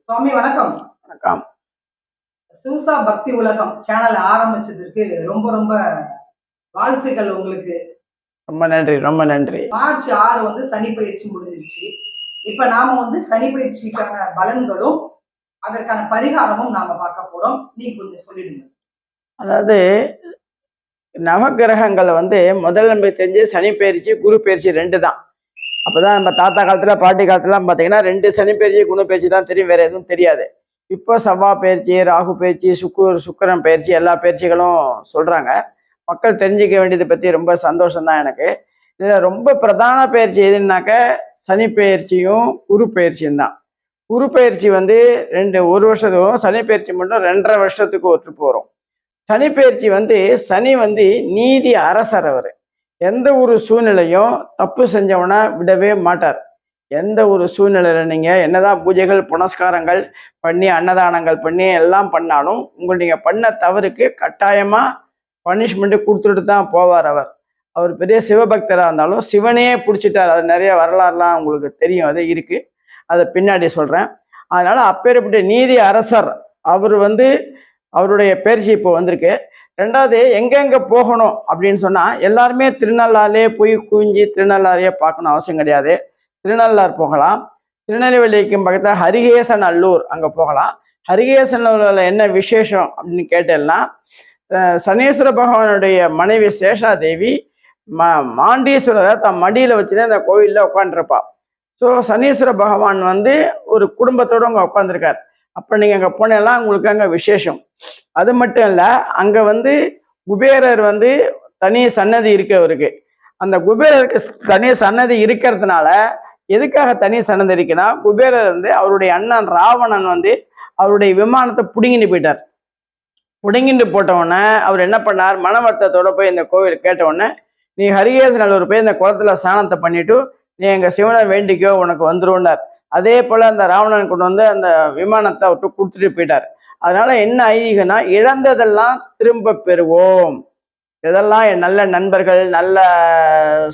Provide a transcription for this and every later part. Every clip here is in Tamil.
சுவாமி வணக்கம். வணக்கம். சூசா பக்தி உலகம் சேனல் ஆரம்பிச்சதற்கு ரொம்ப ரொம்ப வாழ்த்துக்கள் உங்களுக்கு. ரொம்ப நன்றி, ரொம்ப நன்றி. மார்ச் 6 வந்து சனி பயிற்சி முடிஞ்சிருச்சு. இப்ப நாம வந்து சனி பயிற்சிக்கான பலன்களும், அதற்கான பரிகாரமும் நாம பார்க்க போறோம். நீங்க கொஞ்சம் சொல்லிடுங்க. அதாவது நவகிரகங்கள் வந்து முதல்ல நமக்கு தெரிஞ்சு சனி பயிற்சி, குரு பயிற்சி 2 தான். அப்பதான் நம்ம தாத்தா காலத்துல, பாட்டி காலத்துலலாம் பார்த்தீங்கன்னா 2 சனி பயிற்சி, குரு பயிற்சி தான் தெரியும். வேற எதுவும் தெரியாது. இப்போ செவ்வாய் பயிற்சி, ராகு பயிற்சி, சுக்கிரன் பயிற்சி எல்லா பயிற்சிகளும் சொல்றாங்க. மக்கள் தெரிஞ்சுக்க வேண்டியதை பத்தி ரொம்ப சந்தோஷம் தான் எனக்கு. இதுல ரொம்ப பிரதான பயிற்சி எதுன்னாக்க சனி பயிற்சியும், குரு பயிற்சியும் தான். குரு பயிற்சி வந்து 1 வருஷத்துக்கு வரும். சனி பயிற்சி மட்டும் 2.5 வருஷத்துக்கு ஒற்று வரும். சனி பயிற்சி வந்து சனி வந்து நீதி அரசர் அவர். எந்த ஒரு சூழ்நிலையும் தப்பு செஞ்சவனா விடவே மாட்டார். எந்த ஒரு சூழ்நிலையில நீங்க என்னதான் பூஜைகள் புனஸ்காரங்கள் பண்ணி அன்னதானங்கள் பண்ணி எல்லாம் பண்ணாலும் நீங்க பண்ண தவறுக்கு கட்டாயமா பனிஷ்மெண்ட் கொடுத்துட்டு தான் போவார் அவர். அவர் பெரிய சிவபக்தராக இருந்தாலும் சிவனையே பிடிச்சிட்டார். அது நிறைய வரலாறுலாம் உங்களுக்கு தெரியும், அது இருக்கு. அதை பின்னாடி சொல்றேன். அதனால அப்பேற்பட்ட நீதி அரசர் அவர் வந்து அவருடைய பயிற்சி இப்போ வந்திருக்கு. ரெண்டாவது எங்கெங்க போகணும் அப்படின்னு சொன்னா எல்லாருமே திருநள்ளாறே போய் குவிஞ்சி திருநள்ளாறையே பார்க்கணும் அவசியம் கிடையாது. திருநள்ளாறு போகலாம். திருநெல்வேலிக்கு பக்கத்தில் ஹரிகேசன் அல்லூர் அங்கே போகலாம். ஹரிகேசன் அல்லூரில் என்ன விசேஷம் அப்படின்னு கேட்டேன்னா, சனீஸ்வர பகவானுடைய மனைவி சேஷாதேவி மாண்டீஸ்வரரை தன் மடியில் வச்சுட்டு அந்த கோவிலில் உட்காந்துருப்பா. ஸோ சனீஸ்வர பகவான் வந்து ஒரு குடும்பத்தோடு அங்கே உட்காந்துருக்கார். அப்போ நீங்கள் அங்கே போனெல்லாம் உங்களுக்கு அங்கே விசேஷம். அது மட்டும் இல்லை, அங்கே வந்து குபேரர் வந்து தனி சன்னதி இருக்கு அவருக்கு. அந்த குபேரருக்கு தனி சன்னதி இருக்கிறதுனால எதுக்காக தனி சன்னதி இருக்குன்னா, குபேரர் வந்து அவருடைய அண்ணன் ராவணன் வந்து அவருடைய விமானத்தை பிடுங்கிட்டு போயிட்டார். பிடுங்கிட்டு போட்டவுடனே அவர் என்ன பண்ணார், மன வருத்தத்தோட போய் இந்த கோவில் கேட்டவுடனே, நீ ஹரிகேசநல்லூர் போய் இந்த குளத்துல ஸ்நானத்தை பண்ணிட்டு நீ எங்கள் சிவனை வேண்டிக்கோ உனக்கு வந்துருன்னார். அதே போல் அந்த ராவணன் கொண்டு வந்து அந்த விமானத்தை அவர்கிட்ட கொடுத்துட்டு போயிட்டார். அதனால என்ன ஐதீகம்னா, இழந்ததெல்லாம் திரும்ப பெறுவோம். இதெல்லாம் நல்ல நண்பர்கள், நல்ல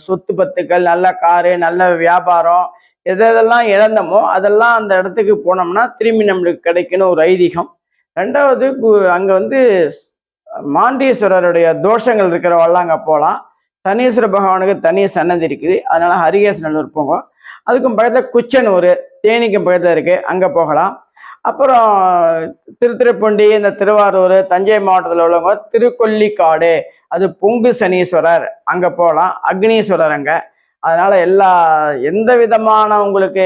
சொத்து பத்துக்கள், நல்ல காரு, நல்ல வியாபாரம், எதெல்லாம் இழந்தமோ அதெல்லாம் அந்த இடத்துக்கு போனோம்னா திரும்பி நம்மளுக்கு கிடைக்குன்னு ஒரு ஐதீகம். ரெண்டாவது அங்கே வந்து மாண்டீஸ்வரருடைய தோஷங்கள் இருக்கிறவெல்லாம் அங்கே போகலாம். சனீஸ்வர பகவானுக்கு தனி சன்னதி இருக்குது. அதனால ஹரிகேசநல்லூர் போங்க. அதுக்கும் பக்கத்தில் குச்சனூர், தேனிக்கும் பக்கத்தில் இருக்குது, அங்கே போகலாம். அப்புறம் திருத்துறைப்பூண்டி, இந்த திருவாரூர், தஞ்சை மாவட்டத்தில் உள்ளவங்க திருக்கொல்லிக்காடு, அது பொங்கு சனீஸ்வரர், அங்கே போகலாம். அக்னீஸ்வரர் அங்கே. அதனால் எந்த விதமான உங்களுக்கு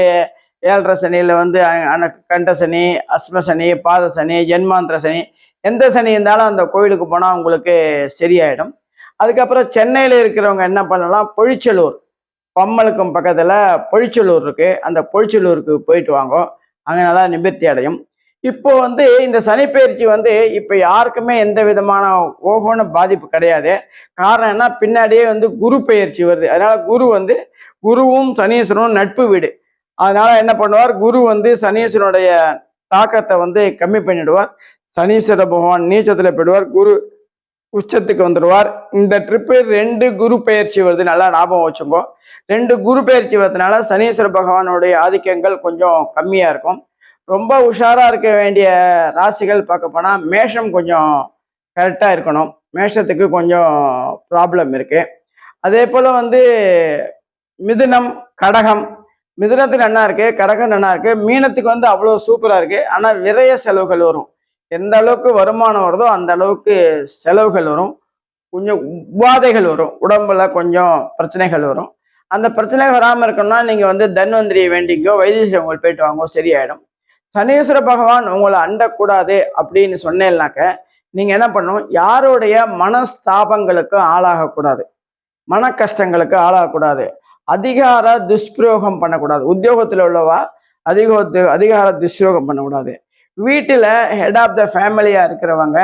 7.5 சனியில் வந்து கண்ட சனி, அஸ்ம சனி, பாத சனி, ஜென்மாந்திர சனி, எந்த சனி இருந்தாலும் அந்த கோயிலுக்கு போனால் உங்களுக்கு சரியாயிடும். அதுக்கப்புறம் சென்னையில் இருக்கிறவங்க என்ன பண்ணலாம், பொழிச்சலூர், பம்மலுக்கும் பக்கத்தில் பொழிச்சலூர் இருக்குது. அந்த பொழிச்சலூருக்கு போயிட்டு வாங்க, அங்கே நல்லா நிவர்த்தி அடையும். இப்போ வந்து இந்த சனிப்பெயர்ச்சி வந்து இப்போ யாருக்குமே எந்த விதமான ஓகோன பாதிப்பு கிடையாது. காரணம் என்ன, பின்னாடியே வந்து குரு பெயர்ச்சி வருது. அதனால குருவும் சனீஸ்வரனும் நட்பு வீடு. அதனால என்ன பண்ணுவார், குரு வந்து சனீஸ்வரனுடைய தாக்கத்தை வந்து கம்மி பண்ணிடுவார். சனீஸ்வர பகவான் நீச்சத்தில் போயிடுவார், குரு உச்சத்துக்கு வந்துடுவார். இந்த ட்ரிப்பு 2 குரு பெயர்ச்சி வருது, நல்லா ஞாபகம் வச்சுக்கோ. 2 குரு பெயர்ச்சி வரதுனால சனீஸ்வர பகவானுடைய ஆதிக்கங்கள் கொஞ்சம் கம்மியா இருக்கும். ரொம்ப உஷாரா இருக்க வேண்டிய ராசிகள் பார்க்க போனா மேஷம் கொஞ்சம் கரெக்டா இருக்கணும். மேஷத்துக்கு கொஞ்சம் ப்ராப்ளம் இருக்கு. அதே போல வந்து மிதுனம், கடகம். மிதுனத்துக்கு நல்லா இருக்கு, கடகம் நல்லா இருக்கு. மீனத்துக்கு வந்து அவ்வளோ சூப்பரா இருக்கு. ஆனா விரய செலவுகள் வரும். எந்த அளவுக்கு வருமானம் வருதோ அந்த அளவுக்கு செலவுகள் வரும். கொஞ்சம் உபாதைகள் வரும், உடம்புல கொஞ்சம் பிரச்சனைகள் வரும். அந்த பிரச்சனை வராமல் இருக்கணும்னா நீங்க வந்து தன்வந்திரியை வேண்டிக்கோ, வைத்தீஸ்வரன் கோயில் போயிட்டு வாங்கோ, சரியாயிடும். சனீஸ்வர பகவான் உங்களை அண்டக்கூடாது அப்படின்னு சொன்னேன்னாக்க நீங்க என்ன பண்ணணும், யாருடைய மனஸ்தாபங்களுக்கும் ஆளாகக்கூடாது, மன கஷ்டங்களுக்கு ஆளாகக்கூடாது, அதிகார துஷ்பிரயோகம் பண்ணக்கூடாது. உத்தியோகத்தில் உள்ளவா அதிகார துஷ்பிரயோகம் பண்ணக்கூடாது. வீட்டில் ஹெட் ஆஃப் த ஃபேமிலியாக இருக்கிறவங்க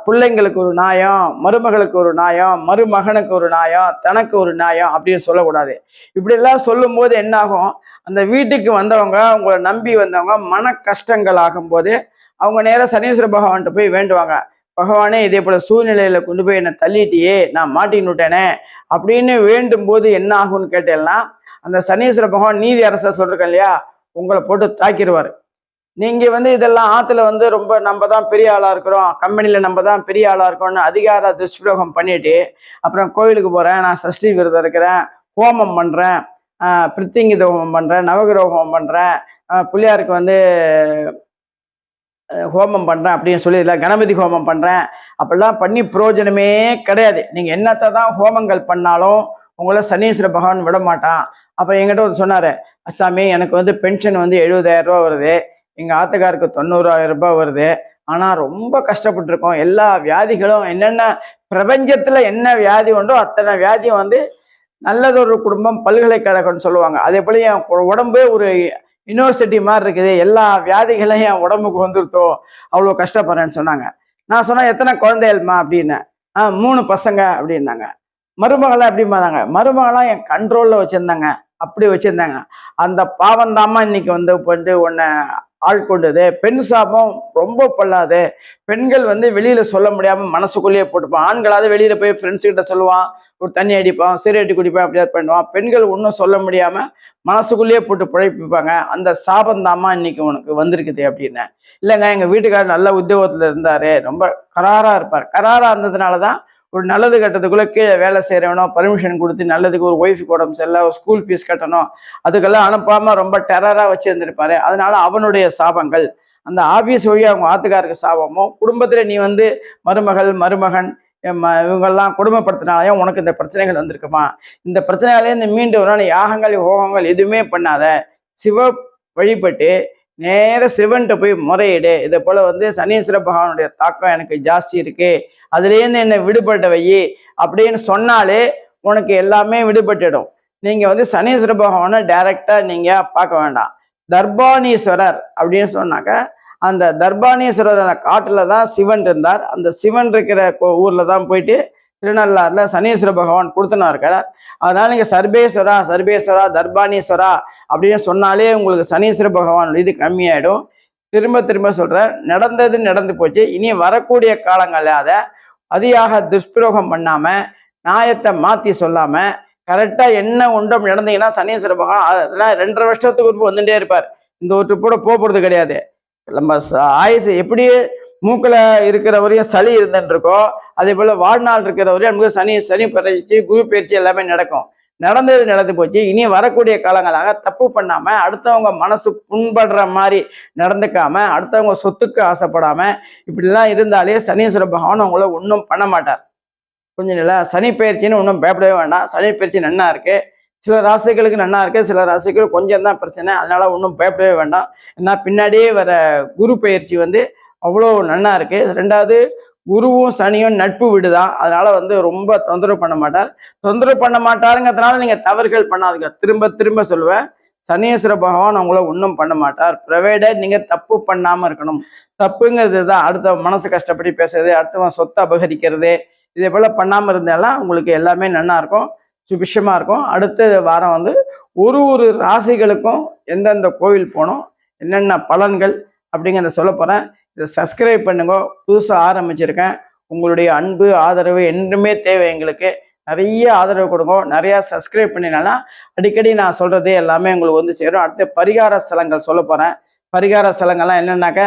பிள்ளைங்களுக்கு ஒரு நியாயம், மருமகளுக்கு ஒரு நியாயம், மருமகனுக்கு ஒரு நியாயம், தனக்கு ஒரு நியாயம் அப்படின்னு சொல்லக்கூடாது. இப்படிலாம் சொல்லும்போது என்னாகும், அந்த வீட்டுக்கு வந்தவங்க, உங்களை நம்பி வந்தவங்க மன கஷ்டங்கள் ஆகும்போது அவங்க நேராக சனீஸ்வர பகவான்கிட்ட போய் வேண்டுவாங்க. பகவானே, இதே போல சூழ்நிலையில கொண்டு போய் என்னை தள்ளிட்டியே, நான் மாட்டின்னு விட்டேனே அப்படின்னு வேண்டும் போது என்ன ஆகும்னு கேட்டேன்னா, அந்த சனீஸ்வர பகவான் நீதி அரசர் சொல்றேன் இல்லையா, உங்களை போட்டு தாக்கிடுவார். நீங்க வந்து இதெல்லாம் ஆத்துல வந்து ரொம்ப நம்ம தான் பெரிய ஆளா இருக்கிறோம், கம்பெனில நம்ம தான் பெரிய ஆளா இருக்கோம்னு அதிகார துஷ்பிரயோகம் பண்ணிட்டு, அப்புறம் கோயிலுக்கு போறேன், நான் சஷ்டி விரதம் இருக்கிறேன், ஹோமம் பண்றேன், பிரித்திங்கித ஹோமம் பண்றேன், நவகிரக ஹோமம் பண்றேன், பிள்ளையாருக்கு வந்து ஹோமம் பண்றேன் அப்படின்னு சொல்லி இல்லை கணபதி ஹோமம் பண்றேன் அப்படிலாம் பண்ணி பிரயோஜனமே கிடையாது. நீங்க என்னத்தை தான் ஹோமங்கள் பண்ணாலும் உங்களை சனீஸ்வர பகவான் விட மாட்டான். அப்ப என்கிட்ட ஒரு சொன்னாரு, அசாமி எனக்கு வந்து பென்ஷன் வந்து 70,000 ரூபா வருது, எங்க ஆத்துக்காருக்கு 90,000 ரூபாய் வருது, ஆனா ரொம்ப கஷ்டப்பட்டு இருக்கோம், எல்லா வியாதிகளும் என்னென்ன பிரபஞ்சத்துல என்ன வியாதி உண்டோ அத்தனை வியாதியும் வந்து நல்லதொரு குடும்பம் பல்கலைக்கழகம்னு சொல்லுவாங்க, அதே போல என் உடம்பு ஒரு யூனிவர்சிட்டி மாதிரி இருக்குது, எல்லா வியாதிகளையும் என் உடம்புக்கு வந்துருத்தோ, அவ்வளோ கஷ்டப்படுறேன்னு சொன்னாங்க. நான் சொன்னேன், எத்தனை குழந்தைகள்மா அப்படின்னு. 3 பசங்க அப்படின்னாங்க. மருமகளை எப்படிமாதாங்க? மருமகளாம் என் கண்ட்ரோல்ல வச்சிருந்தாங்க, அப்படி வச்சிருந்தாங்க. அந்த பாவம் தாம்மா இன்னைக்கு வந்து உன்னை ஆட்கொண்டது. பெண் சாபம் ரொம்ப பொல்லாது. பெண்கள் வந்து வெளியில சொல்ல முடியாம மனசுக்குள்ளேயே போட்டுப்பான். ஆண்களாவது வெளியில போய் ஃப்ரெண்ட்ஸ் கிட்ட சொல்லுவான், ஒரு தண்ணி அடிப்பான், சிகரெட்டு குடிப்பான், அப்படியே பண்ணுவான். பெண்கள் ஒன்றும் சொல்ல முடியாம மனசுக்குள்ளேயே போட்டு பிழைப்பிப்பாங்க. அந்த சாபம் தாம்மா இன்னைக்கு உனக்கு வந்திருக்குது அப்படின்னு. இல்லைங்க, எங்க வீட்டுக்காரர் நல்ல உத்தியோகத்துல இருந்தாரு, ரொம்ப கராரா இருப்பார். கராரா இருந்ததுனாலதான் ஒரு நல்லது கட்டத்துக்குள்ள கீழே வேலை செய்யறவனோ பர்மிஷன் கொடுத்து நல்லதுக்கு ஒரு ஒய்ஃபுக்கு உடம்பு சரியில்லை, ஒரு ஸ்கூல் ஃபீஸ் கட்டணும், அதுக்கெல்லாம் அனுப்பாம ரொம்ப டெரரா வச்சிருந்திருப்பாரு. அதனால அவனுடைய சாபங்கள், அந்த ஆபீஸ் வழியா அவங்க ஆத்துக்காருக்கு சாபமும், குடும்பத்துல நீ வந்து மருமகள் மருமகன் இவங்கெல்லாம் கொடுமைப்படுத்தினாலையும் உனக்கு இந்த பிரச்சனைகள் வந்திருக்குமா? இந்த பிரச்சனைகளையும் இந்த மீண்டு வரணும். யாகங்கள் ஹோகங்கள் எதுவுமே பண்ணாத, சிவ வழிபட்டு நேர சிவன்கிட்ட போய் முறையிடு. இதை போல வந்து சனீஸ்வர பகவானுடைய தாக்கம் எனக்கு ஜாஸ்தி இருக்கு, அதுலேருந்து என்னை விடுபட்ட வை அப்படின்னு சொன்னாலே உனக்கு எல்லாமே விடுபட்டுடும். நீங்க வந்து சனீஸ்வர பகவானை டைரக்டா நீங்க பார்க்க வேண்டாம். தர்பானீஸ்வரர் அப்படின்னு சொன்னாக்க, அந்த தர்பானீஸ்வரர் அந்த காட்டுல தான் சிவன் இருந்தார். அந்த சிவன் இருக்கிற ஊர்ல தான் போயிட்டு திருநள்ளாறுல சனீஸ்வர பகவான் கொடுத்துனா இருக்கிறார். அதனால நீங்க சர்பேஸ்வரா சர்பேஸ்வரா தர்பானீஸ்வரா அப்படின்னு சொன்னாலே உங்களுக்கு சனீஸ்வர பகவான் இது கம்மியாயிடும். திரும்ப திரும்ப சொல்றேன், நடந்தது நடந்து போச்சு. இனி வரக்கூடிய காலங்களில் அதை அதியாக துஷ்பிரயோகம் பண்ணாம, நியாயத்தை மாத்தி சொல்லாம, கரெக்டா என்ன ஒன்றும் நடந்தீங்கன்னா சனீஸ்வர பகவான் அதெல்லாம் 2.5 வருஷத்துக்கு வந்துட்டே இருப்பார். இந்த ஒரு ட்ரிப்போட போறது கிடையாது. நம்ம ஆயுசு எப்படி மூக்கில் இருக்கிற வரையும் சளி இருந்துட்டு இருக்கோம், அதே போல வாழ்நாள் இருக்கிற வரையும் நமக்கு சனி பயிற்சி குரு பயிற்சி எல்லாமே நடக்கும். நடந்தது நடந்து போச்சு. இனி வரக்கூடிய காலங்களாக தப்பு பண்ணாம, அடுத்தவங்க மனசு புண்படுற மாதிரி நடந்துக்காம, அடுத்தவங்க சொத்துக்கு ஆசைப்படாம இப்படிலாம் இருந்தாலே சனீஸ்வர பகவான் உங்களை ஒன்றும் பண்ண மாட்டார். கொஞ்சம் இல்லை, சனி பயிற்சின்னு ஒன்றும் பயப்படவே வேண்டாம். சனி பயிற்சி நன்னா இருக்கு, சில ராசிகளுக்கு நன்னா இருக்கு, சில ராசிகளுக்கு கொஞ்சம் தான் பிரச்சனை. அதனால ஒன்றும் பயப்படவே வேண்டாம். ஏன்னா பின்னாடியே வர குரு பயிற்சி வந்து அவ்வளோ நன்னா இருக்கு. 2வது குருவும் சனியும் நட்பு விடுதான், அதனால வந்து ரொம்ப தொந்தரவு பண்ண மாட்டார். தொந்தரவு பண்ண மாட்டாருங்கிறதுனால நீங்க தவறுகள் பண்ணாதுங்க. திரும்ப திரும்ப சொல்லுவேன், சனீஸ்வர பகவான் உங்களை ஒன்றும் பண்ண மாட்டார், ப்ரொவைடட் நீங்க தப்பு பண்ணாம இருக்கணும். தப்புங்கிறது தான் அடுத்த மனசு கஷ்டப்படி பேசுறது, அடுத்தவன் சொத்தை அபகரிக்கிறது, இதே போல பண்ணாம இருந்தாலும் உங்களுக்கு எல்லாமே நன்னா இருக்கும், சுபிஷமா இருக்கும். அடுத்த வாரம் வந்து ஒரு ராசிகளுக்கும் எந்தெந்த கோவில் போகணும், என்னென்ன பலன்கள் அப்படிங்கிறத சொல்ல போறேன். இதை சப்ஸ்கிரைப் பண்ணுங்க. புதுசாக ஆரம்பிச்சிருக்கேன். உங்களுடைய அன்பு ஆதரவு என்றுமே தேவை எங்களுக்கு. நிறைய ஆதரவு கொடுங்க, நிறையா சப்ஸ்கிரைப் பண்ணினால அடிக்கடி நான் சொல்றது எல்லாமே உங்களுக்கு வந்து சேரும். அடுத்து பரிகார ஸ்தலங்கள் சொல்ல போறேன். பரிகார ஸ்தலங்கள்லாம் என்னென்னாக்க,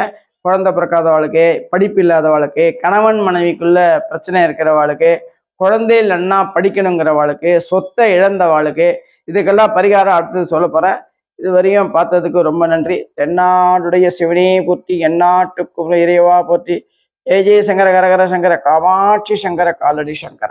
குழந்தை பிறக்காதவாளுக்கு, படிப்பு இல்லாதவாளுக்கு, கணவன் மனைவிக்குள்ள பிரச்சனை இருக்கிறவாளுக்கு, குழந்தை இல்லைன்னா படிக்கணுங்கிறவாளுக்கு, சொத்தை இழந்தவாளுக்கு, இதுக்கெல்லாம் பரிகாரம் அடுத்தது சொல்ல போறேன். இதுவரையும் பார்த்ததுக்கு ரொம்ப நன்றி. தென்னாடுடைய சிவனே போற்றி, எந்நாட்டுக்கும் இறைவா போற்றி. ஜெய ஜெய சங்கர கரகர சங்கர காமாட்சி சங்கர காலடி சங்கர.